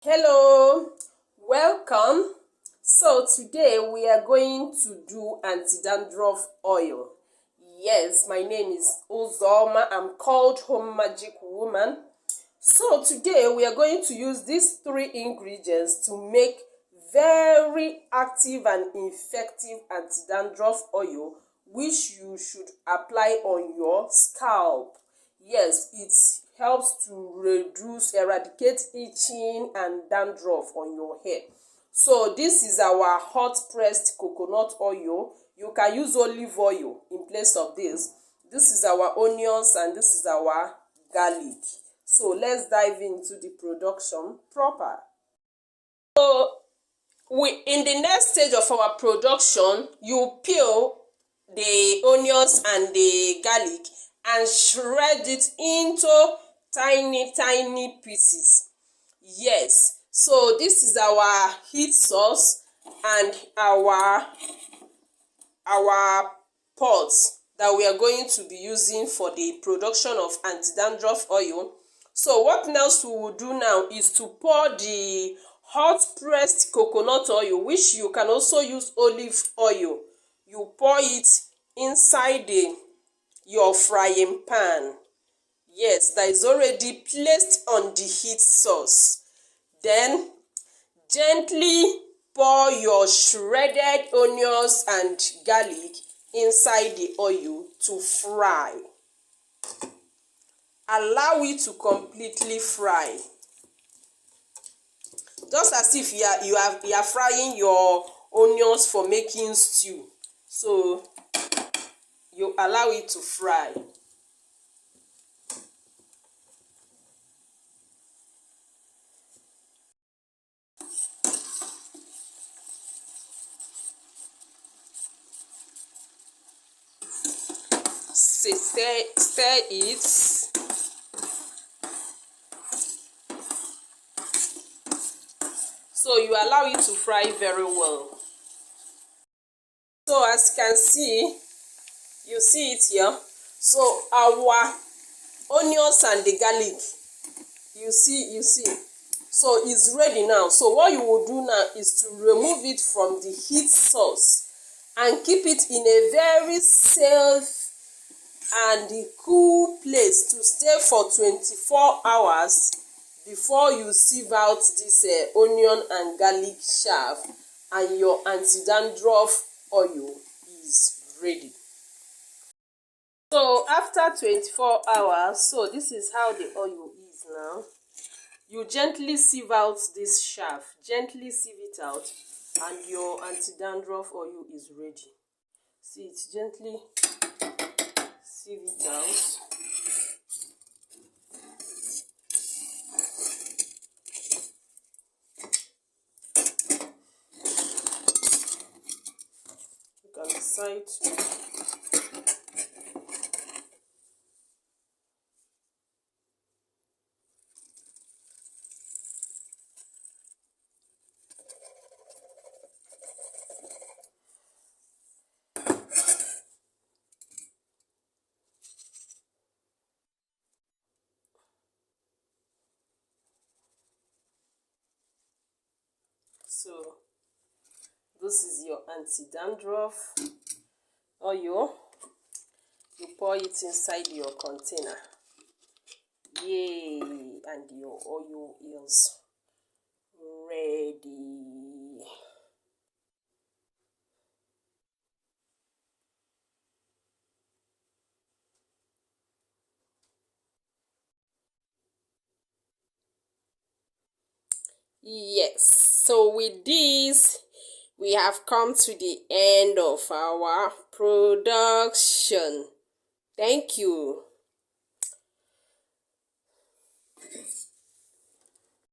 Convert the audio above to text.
Hello, welcome. So today we are going to do anti-dandruff oil. Yes, my name is Uzoma. I'm called Home Magic Woman. So today we are going to use these three ingredients to make very active and effective anti-dandruff oil, which you should apply on your scalp. Yes, it helps to eradicate itching and dandruff on your hair. So this is our hot pressed coconut oil. You can use olive oil in place of this. This is our onions and this is our garlic. So let's dive into the production proper. So in the next stage of our production, you peel the onions and the garlic and shred it into tiny pieces. Yes, so this is our heat source and our pot that we are going to be using for the production of anti-dandruff oil. So what else we will do now is to pour the hot pressed coconut oil, which you can also use olive oil. You pour it inside your frying pan. Yes, that is already placed on the heat source. Then gently pour your shredded onions and garlic inside the oil to fry. Allow it to completely fry, just as if you are frying your onions for making stew. So you allow it to fry. Stir it. So you allow it to fry very well. So as you can see, you see it here. So our onions and the garlic, you see. So it's ready now. So what you will do now is to remove it from the heat source and keep it in a very safe and cool place to stay for 24 hours before you sieve out this onion and garlic chaff, and your anti-dandruff oil is ready. So after 24 hours, so this is how the oil is now. You gently sieve out this chaff, gently sieve it out, and your anti-dandruff oil is ready. See it, gently sieve it out. You can decide to So this is your anti-dandruff oil. You pour it inside your container. Yay! And your oil is ready. Yes, so with this, we have come to the end of our production. Thank you.